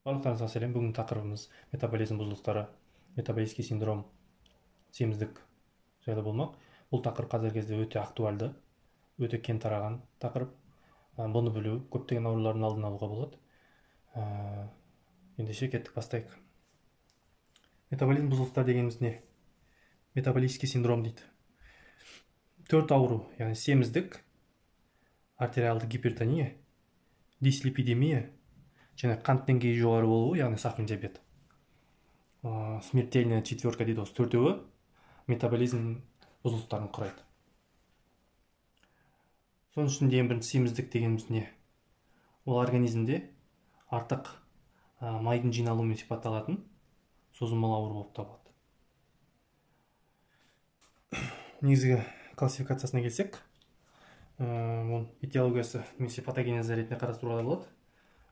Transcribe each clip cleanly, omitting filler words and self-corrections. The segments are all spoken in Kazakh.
Барлықтарыңызға сәлем. Бүгінгі тақырыбымыз метаболизм бұзылыстары, метаболический синдром, семіздік жайлы болмақ. Бұл тақырып қазіргі кезде өте актуальды, өте кең тараған тақырып. Бұны білу көптеген аурулардың алдын алуға болады. Ендеше кеттік, бастайық. Метаболизм бұзылыстары дегеніміз не? Метаболический синдром дейді. 4 ауру, яғни семіздік, артериалды гипертония, дислипидемия және қант деңгейі жоғары болуы, яғни сахарный диабет. Смертельная четверка дейді. Осы төртеуі метаболизм бұзылыстарын құрайды. Соның ішінде ең бірінші семіздік дегеніміз не? Ол организмде артық майдың жиналуымен сипатталатын созылмалы ауру болып табылады. Негізгі классификациясына келсек, оның этиологиясы немесе патогенезі ретінде қарастыруға болады.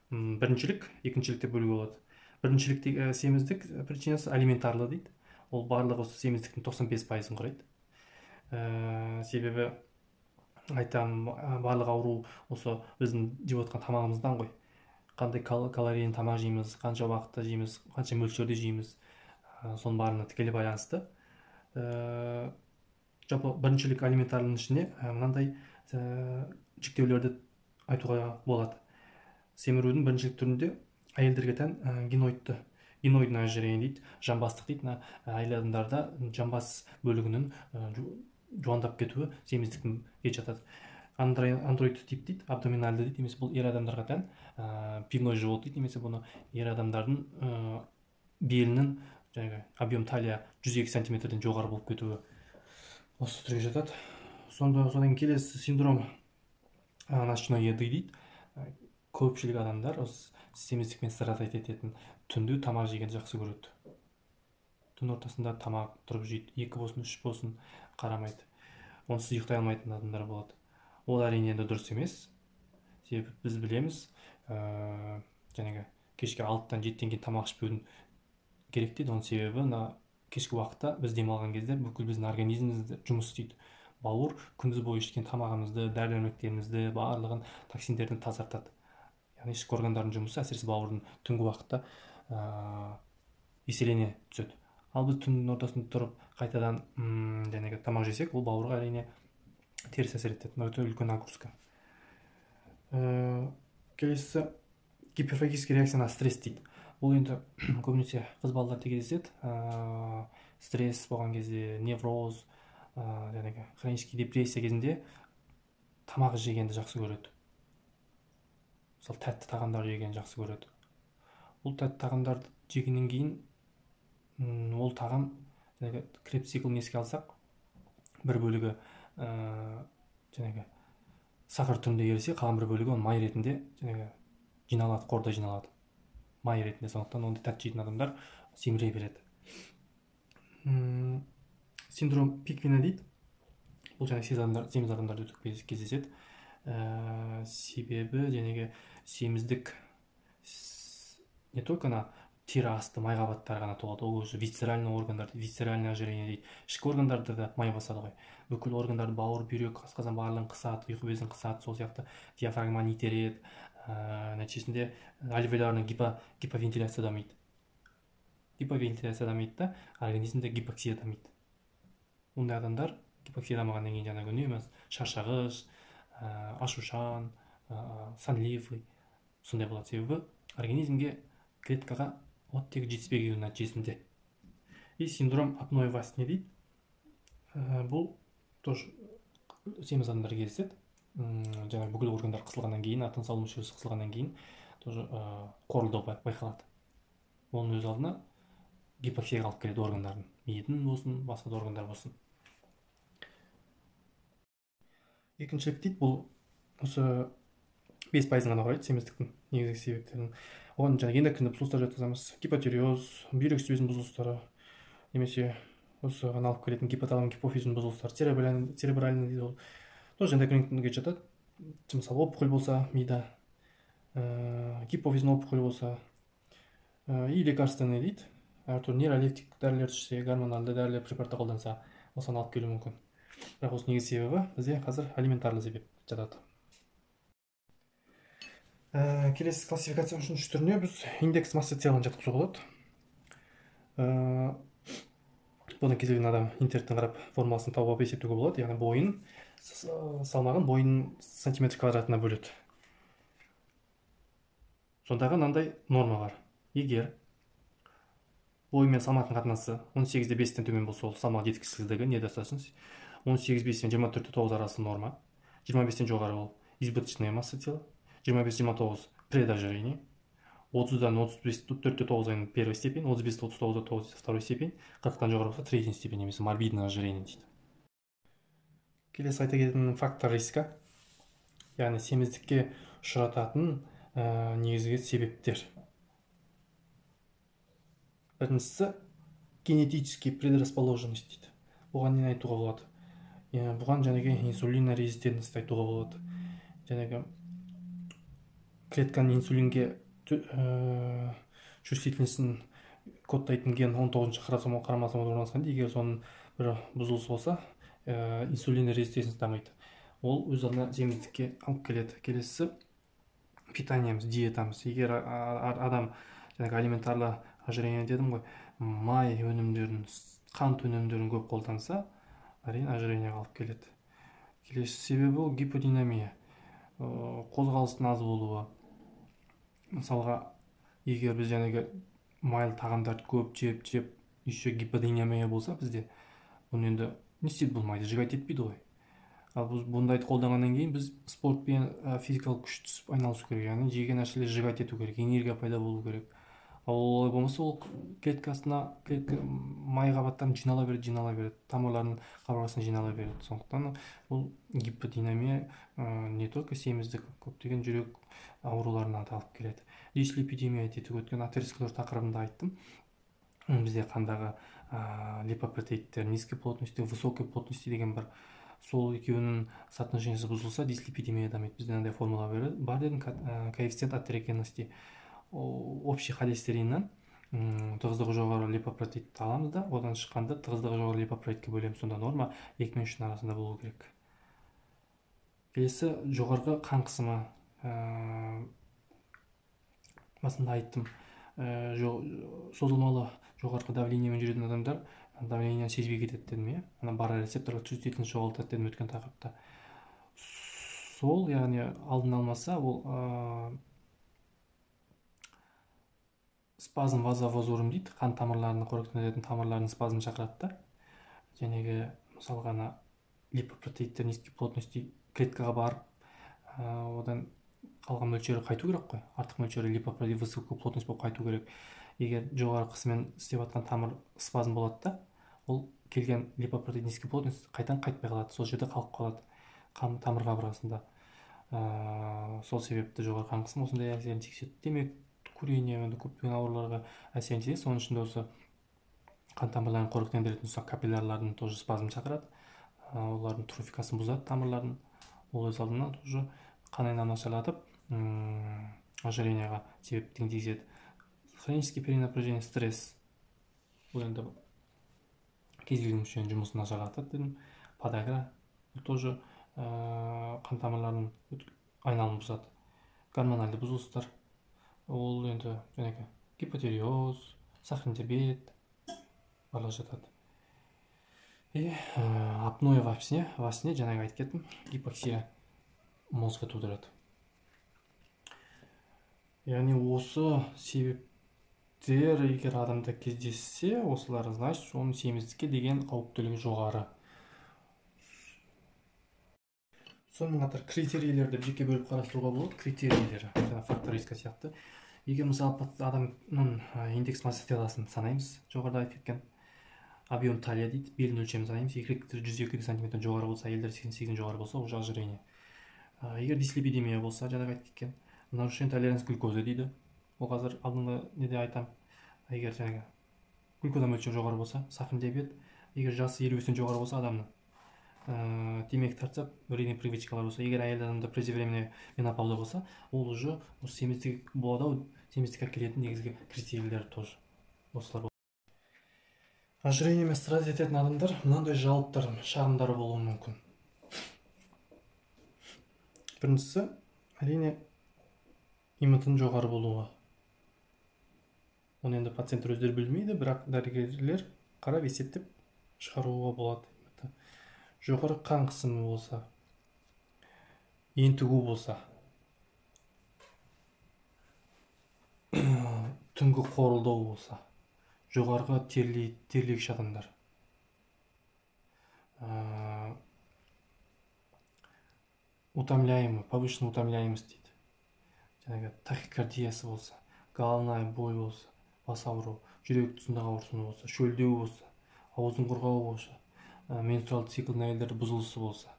Біріншілік, екіншілікте бөлуге болады. Біріншіліктегі семіздік причинасы алиментарлы дейді. Ол барлығы осы семіздіктің 95%-ын құрайды. Себебі айтам, барлық ауру осы біздің жеп отқан тамағымыздан ғой. Қандай калорийный тамақ жейміз, қанша уақытта жейміз, қанша мөлшерде жейміз, соның барлығына тікелей байланысты. Жалпы біріншілік алиментарлының ішіне мынандай жіктеулерді айтуға болады. Семірудің біріншілік түрінде әйелдерге тән геноидное ожирение дейді, жамбастық дейді. Әйел адамдарда жамбас бөлігінің жуандап кетуі семіздіктің кет жатады. Андроид тип дейді, абдоминальды дейді, немесе бұл ер адамдарға тән пивной живот дейді, немесе бұны ер адамдардың белінің объем талия 102 сантиметрден жоғары болып кетуі осы түрге жатады. Содан келесі синдром ночной еды дейді. Көпшілік адамдар осы семіздікпен страдать ететін, түнде тамақ жегенді жақсы көреді. Түн ортасында тамақ тұрып жейді, 2 болсын, 3 болсын қарамайды. Онсыз ұйықтай алмайтын адамдар болады. Ол әрине енді дұрыс емес. Себебі біз білеміз, кешке 6-тан 7-тен кейін тамақ ішпеудің керек дейді. Оның себебі кешкі уақытта біз демалған кезде бүкіл біздің организміміз жұмыс істейді. Бауыр күндіз бойы ішкен тамағымызды, дәрі-дәрмектерімізді, барлығын токсиндерден тазартады. Яғни ішкі органдардың жұмысы, әсіресе бауырдың түнгі уақытта еселене түседі. Ал біз түннің ортасында тұрып қайтадан тамақ жесек, ол бауырға әрине теріс әсер етеді. Өте үлкен нагрузка. Келесі гиперфагический реакция на стресс дейді. Бұл енді көбінесе қыз балаларда кездеседі. Стресс болған кезде, невроз, хронический депрессия кезінде тамақ жегенді жақсы көреді. Мысалы, тәтті тағамдар жегенді жақсы көреді. Бұл тәтті тағамдарды жегеннен кейін ол тағам креп циклын еске алсақ, бір бөлігі сахар түрінде ерісе, қалған бір бөлігі май ретінде жиналады, қорда жиналады. Май ретінде, сондықтан онда тәтті жейтін адамдар семіре береді. Синдром Пиквина дейді. Бұл семіз адамдарда кездеседі. Себебі семіздік не только тері асты май қабаттары ғана толады, ол уже висцеральный органдар, висцеральное ожирение дейді. Ішкі органдарда да май басады ғой. Бүкіл органдарды, бауыр, бүйрек, асқазан барлығын қысады, ұйқы безін қысады, сол сияқты диафрагманы итереді. Нәтижесінде альвеолярный гиповентиляция дамиды. Гиповентиляция дамиды да, организмде гипоксия дамиды. Ондай адамдар гипоксия дамығаннан кейін үнемі шаршағыш, ашушаң, сонливый сондай болады. Себебі организмге, клеткаға оттегі жетіспеген нәтижесінде. И синдром апноэ-вась не дейді. Бұл тоже семіз адамдар кездеседі. Бүкіл органдар қысылғаннан кейін, тыныс алу мүшесі қысылғаннан кейін тоже қорылдау байқалады. Оның өз алдына гипоксияға алып келеді органдардың. Мидың болсын, басқа да органдар болсын. Екіншілік дейді, бұл осы 5% ғана құрайды семіздіктің негізгі себептерін. Оған эндокринді бұзылыстар жатқызамыз. Гипотиреоз, бүйрек жүйесінің бұзылыстары, немесе осыған алып келетін гипоталамин гипофизінің бұзылыстары, церебральный дейді. Ол тоже эндокринге жатады. Мысалы, опухоль болса, мида, гипофиздің опухоль болса, и лекарственный дейді. Әртүрлі нейролептик дәрілер ішсе, гормоналды дәрілер препараттар қолданса, осыған алып келуі мүмкін. Бірақ осы негізгі себебі бізде қазір алиментарлы себеп жатады. Келесі классификацияның үшінші түріне біз индекс масса теланы жатқызуға болады. Бұны кез келген адам интернеттен қарап формуласын тауып алып есептеуге болады. Яғни бойын салмағын бойын сантиметр квадратына бөледі. Сондағы мынандай норма бар. Егер бой мен салмақтың қатынасы 18,5-тен төмен болса, ол салмақ жеткіліксіздігі недостаточно. 18,5 пен 24,9 арасы норма. 25-тен жоғары ол избыточная масса тела. 25-29 предожирение. 30-дан 35-4,9 первая степень, 35-39 второй степень, 40-тан жоғары болса третья степень немесе морбидное ожирение дейді. Келесі айта кететін фактор риска, яғни семіздікке ұшырататын негізгі себептер. Біріншісі генетический предрасположенность дейді. Бұған не айтуға болады? Бұған жәнеге инсулин резистентность айтуға болады. Жәнеге клетканың инсулинге чувствительностін кодтайтын ген 19-шы хромосомада орналасқан. Егер соның бір бұзылыс болса, инсулин резистентность дамиды. Ол өз алдына семіздікке алып келеді. Келесі питаниямыз, диетамыз. Егер адам алиментарлы ожирение дедім ғой, май өнімдерін, қант өнімдерін көп қолданса, әрине ожирениеге алып келеді. Келесі себебі ол гиподинамия, қозғалыстың аз болуы. Мысалға, егер біз майлы тағамдарды көп жеп, еще гиподинамия болса бізде, бұны енді не істеп болмайды, жігайт етпейді ғой. Ал біз бұндайды қолданғаннан кейін біз спортпен физикалық күш түсіп айналысу керек, яғни жеген нәрселер жігайт ету керек, энергия пайда болу керек. Ал олай болмаса ол клеткасына май қабаттарын жинала береді, тамырлардың қабырғасына жинала береді. Сондықтан бұл гиподинамия не только семіздік, көптеген жүрек ауруларына да алып келеді. Дислепидемия дейді, өткен атеросклероз тақырыбында айттым. Бізде қандағы липопротеидтер низкой плотности, высокой плотности деген бар. Сол екеуінің соотношениесі бұзылса, дислепидемия дамиды. Бізде мынандай формула бар дедім, коэффициент атерогенности. Общий холестериннен тығыздығы жоғары липопротеидті аламыз да, одан шыққанда тығыздығы жоғары липопротеидке бөлеміз. Сонда норма 2 мен 3 арасында болу керек. Келесі жоғарғы қан қысымы. Басында айттым, созылмалы жоғарғы давлениемен жүретін адамдар давлениені сезбей кетеді дедім. Барорецепторлық чувствительность жоғалтады дедім өткен тақырыпта. Сол, яғни алдын алмаса, ол спазм вазовозурум дейді, қан тамырларының қоректенетін тамырлардың спазм шақырады да. Жәнегі мысалға липопротеидтер низкой плотности клеткаға барып, одан қалған мөлшері қайту керек қой. Артық мөлшері липопротеид высокой плотность болып қайту керек. Егер жоғары қысыммен істеп жатқан тамыр спазм болады да, ол келген липопротеид низкой плотность қайтан қайтпай қалады. Сол жерде қалып қалады тамыр қабырғасында. Сол себепті жоғары қан қысымы осындай әсерін тигізеді. Демек, курение көптеген ауруларға әсерін тигізеді. Соның ішінде осы қан тамырларын қоректендіретін капиллярлардың тоже спазм шақырады. Олардың трофикасын бұзады тамырлардың. Ол өз алдына тоже қан айналымын нашарлатып, ожирениеға себептігін тигізеді. Хронический перенапряжение, стресс. Бұл енді кез келген мүшенің жұмысын нашарлатады дедім. Подагра. Бұл тоже қан тамырларының айналымын бұзады. Гормональды бұзылыстар. Ол енді гипотериоз, сахарный диабет барлығы жатады. Апноэ во сне, жаңағы айтып кеттім, гипоксия мозға тудырады. Яғни осы себептер егер адамда кездессе, осылар значит, оның семіздікке деген қауіптілігі жоғары. Сонымен қатар критерийлерді жеке бөліп қарастыруға болады. Критерийлері, фактор риска сияқты. Егер мысалы адамның индекс масса теласын санаймыз, жоғарыда айтып кеткен объем талия дейді, белін өлшемін санаймыз. Еркектер 102 см жоғары болса, әйелдер 88 жоғары болса, уже ожирение. Егер дислепидемия болса, жаңағы айтып кеткен нарушение толеранс глюкозы дейді. Ол қазір алдыңғы неде айтам. Егер жаңағы глюкоза мөлшері жоғары болса, сахарный диабет. Егер жасы 55-тен жоғары болса адамның, темекі тартса, вредный привычкалар болса, егер әйел адамда преждевременный менопауза болса, ол уже семіздік болады, семіздікке келетін негізгі критерийлер тоже осылар болады. Ожирениемен страдать ететін адамдар мынандай жауаптар, шағымдары болуы мүмкін. Біріншісі, әрине имитінің жоғары болуы. Оны енді пациенттер өздері білмейді, бірақ дәрігерлер қарап есептеп шығаруға болады. Жоғары қан қысымы болса, ентігу болса, түнгі қорылдау болса, жоғарғы терлегіш адамдар, утомляемый, повышенная утомляемость дейді. Жаңағы тахикардиясы болса, головная боль болса, бас ауыру, жүрек тұсындағы ауырсыну болса, шөлдеу болса, аузын құрғауы болса, менструалды циклдің әйелдерде бұзылысы болса,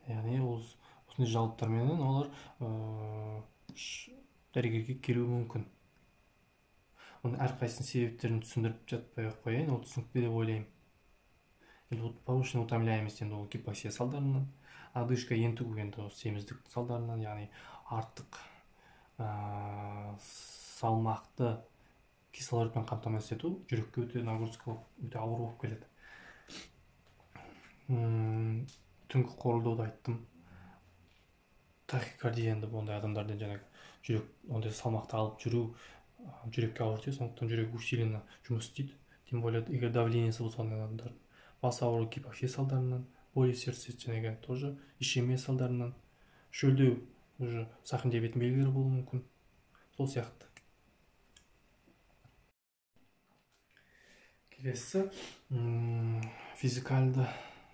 яғни осындай жалоптармен олар дәрігерге келуі мүмкін. Оның әрқайсының себептерін түсіндіріп жатпай ақ қояйын, ол түсінікті деп ойлаймын. Повышенная утомляемость енді ол гипоксия салдарынан, одышка, ентігу енді семіздік салдарынан, яғни артық салмақты кислородпен қамтамасыз ету жүрекке өте нагрузка, өте ауыр болып келеді. Түнгі қорылдауды айттым. Тахикардия енді ондай адамдарда жаңағы жүрек ондай салмақты алып жүру жүрекке ауыр тиеді, сондықтан жүрек усиленно жұмыс істейді. Тем более егер давлениесі болса ондай адамдар бас ауыру гипоксия салдарынан, боли сердца жаңағы тоже ишемия салдарынан, шөлдеу уже сахар диабетінің белгілері болуы мүмкін. Сол сияқты. Келесі физикалды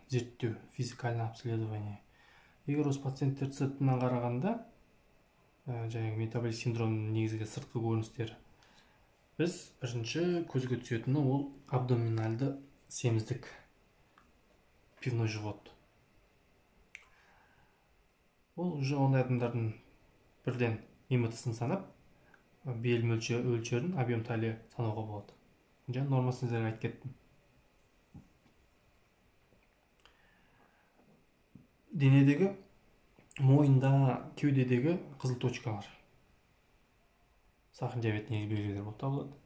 зерттеу, физикальное обследование. Егер осы пациенттер сыртынан қарағанда, жаңағы метаболик синдромның негізгі сыртқы көріністері, біз бірінші көзге түсетіні ол абдоминальды семіздік, пивной живот. Ол уже ондай адамдардың бірден имитысын санап, бел өлшерін, объем талия санауға болады. Жаңа нормасын сіздерге айтып кеттім. Денедегі, мойында, кеудедегі қызыл точкалар сахар диабетінің негізгі белгілері болып табылады.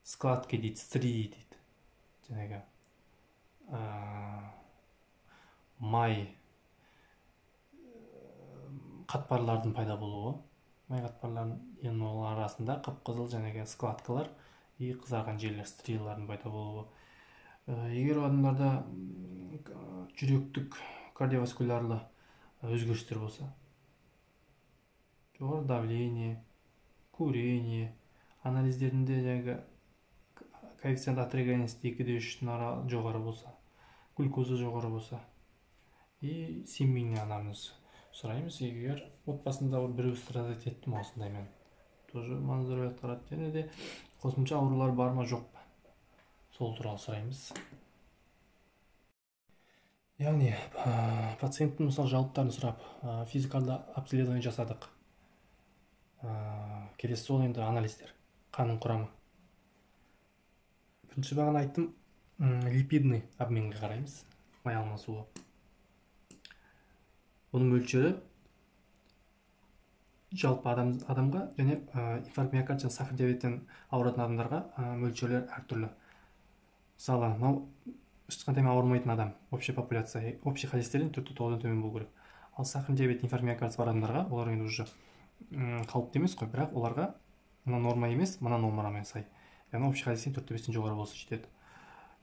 Складки дейді, стрии дейді. Жаңағы май қатпарлардың пайда болуы, май қатпарлардың олар арасында қып-қызыл жаңағы складкалар и қызарған жерлер, стриялардың пайда болуы. Егер адамдарда жүректік кардиоваскулярлы өзгерістер болса, жоғары давление, курение, анализдерінде жаңағы коэффициент атерогенности 2-3 жоғары болса, глюкоза жоғары болса, и семейный анамнез сұраймыз. Егер отбасында біреу страдать етті ме осындаймен, тоже маңызды рөл атқарады. Және де қосымша аурулар бар ма жоқ па, сол туралы сұраймыз. Яғни пациенттің мысалы жалоптарын сұрап, физикалды обследование жасадық. Келесі сол енді анализдер, қанның құрамы. Бірінші бағана айттым, липидный обменге қараймыз, май алмасуы. Оның мөлшері жалпы адамға және инфаркт миокард және сахар диабеттен ауыратын адамдарға мөлшерлер әртүрлі. Мысалы, ешқандай ауырмайтын адам, общая популяция, общий холестерин 4-9-дан төмен болу керек. Ал сахар диабет, инфаркт миокард бар адамдарға, олар енді уже қауіпті емес қой, бірақ оларға мына норма емес, мына нормамен сай. Яғни общий холестерин 4-5-тен жоғары болса жетеді.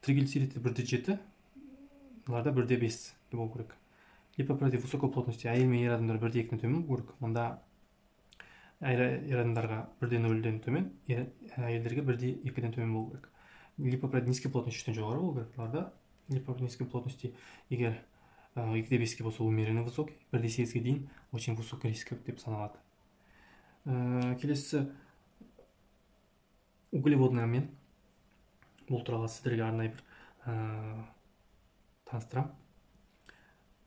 Тригглицериді 1-7, оларда 1-5 болу керек. Липопротеин высокой плотности, әйел мен ер адамдар 1-2-ден төмен болу керек. Мұнда ер адамдарға 1-0-ден төмен, әйелдерге 1-2-ден төмен болу керек. Липопротеин низкой плотности 3-тен жоғары болу керек. Оларда липопротеин низкой плотности егер 2-5 болса умеренно высокий, 1-8-ге дейін очень высокий риск деп саналады. Келесі углеводный обмен. Бұл туралы сіздерге арнайы бір таныстырам.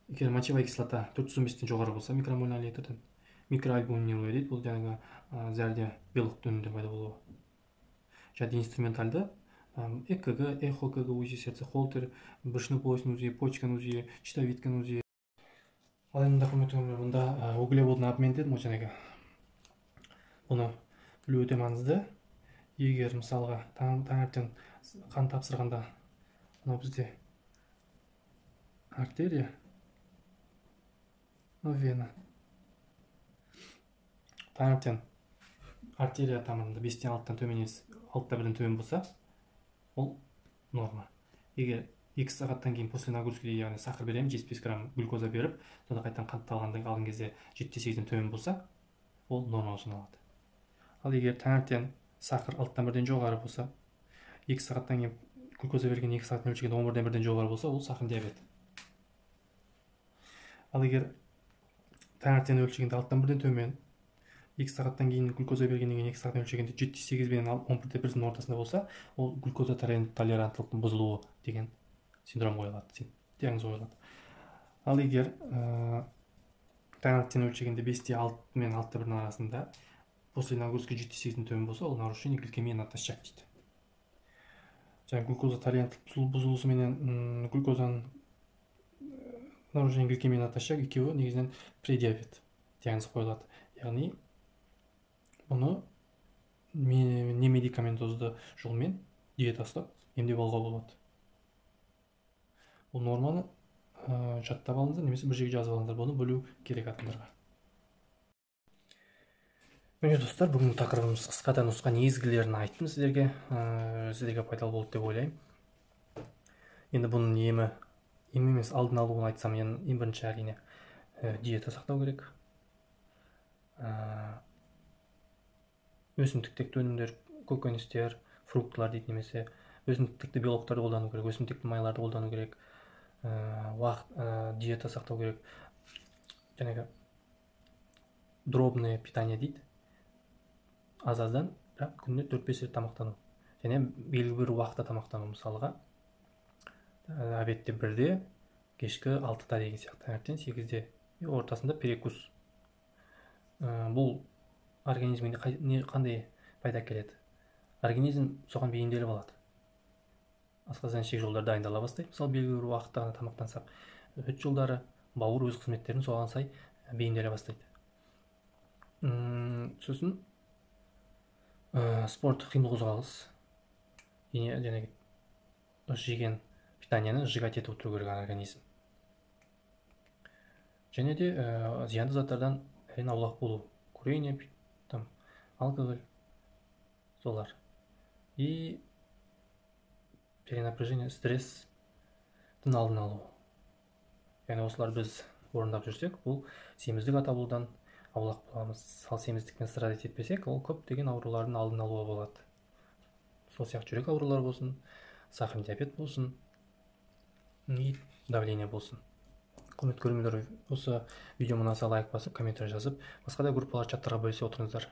Егер мочевая кислота 415-тен жоғары болса, микромоль на литрден, микроальбуминовый дейді, бұл жаңағы зәрде белок түрінде пайда болуы. Және инструментальды ЭКГ, эхо-КГ УЗИ сердца, холтер, брюшно-полостный УЗИ, почканың УЗИ, щитовидканың УЗИ. Ал енді мұнда углеводный обмен дедім, жаңағы бұны білу өте маңызды. Егер мысалға таңертең қан тапсырғанда, мынау бізде артерия, вена. таңертең артерия тамырында 5-тен 6-тан төмен емес, 6-та 1-ден төмен болса, ол норма. Егер 2 сағаттан кейін после нагрузки, яғни сахар беремін, 75 грамм глюкоза беріп, сонда қайтадан қантты алған кезде 7-8-ден төмен болса, ол норма саналады. Ал егер таңертең сахар 6-тан 1-ден жоғары болса, 2 сағаттан кейін глюкоза берген 2 сағаттан өлшегенде 11-ден 1-ден жоғары болса, ол сахар диабет. Ал егер таңертең өлшегенде 6-тан 1-ден төмен, 2 сағаттан кейін глюкоза бергеннен кейін 2 сағаттан өлшегенде 7-8 бен 11-де 1-дің ортасында болса, ол глюкоза толеранттылықтың бұзылуы деген синдром қойылады, диагноз қойылады. Ал егер таңертең өлшегенде 5-те 6 мен 6-та 1-дің арасында после нагрузки 7-8-ден төмен болса, ол нарушение гликемия натощак дейді. Және глюкоза толеранттылық бұзылысы менен глюкозаның нарушение гликемия натощак екеуі негізінен предиабет диагноз қойылады. Яғни бұны не медикаментозды жолмен диета ұстап емдеп алуға болады. Бұл норманы жаттап алыңыздар, немесе бір жерге жазып алыңыздар, бұны білу керек адамдарға. Міне достар, бүгінгі тақырыбымыз қысқадан нұсқа негізгілерін айттым сіздерге. Сіздерге пайдалы болды деп ойлаймын. Енді бұның емі емес, алдын алуын айтсам, ең бірінші әрине диета сақтау керек. Өсімдіктік өнімдер, көкөністер, фруктылар дейді, немесе өсімдіктік белоктарды қолдану керек, өсімдіктік майларды қолдану керек. Диета сақтау керек. Жәнегі дробное питание дейді. Аз-аздан күніне 4-5 рет тамақтану. Және белгілі бір уақытта тамақтану, мысалға обедте 1-де, кешкі 6-та деген сияқты, таңертең 8-де, ортасында перекус. Бұл организмге қандай пайда келеді? Организм соған бейімделіп алады. Асқазан ішек жолдары дайындала бастайды. Мысалы, белгілі бір уақытта ғана тамақтансақ, өт жолдары, бауыр өз қызметтерін соған сай бейімделе бастайды. Сосын спорт, қимыл қозғалыс, және жеген питанияны сжигать етіп отыру керек организм. Және де зиянды заттардан аулақ болу. Курение, алкоголь, солар. И перенапряжение, стресстің алдын алу. Яғни осылар біз орындап жүрсек, бұл семіздік атаулыдан аулақ боламыз. Ал семіздікпен страдать етпесек, ол көптеген аурулардың алдын алуға болады. Сол сияқты жүрек аурулары болсын, сахар диабет болсын, и давление болсын. Құрметті көрермендер, осы видео ұнаса лайк басып, комментарий жазып, басқа да группалар, чаттарға бөлісе отырыңыздар.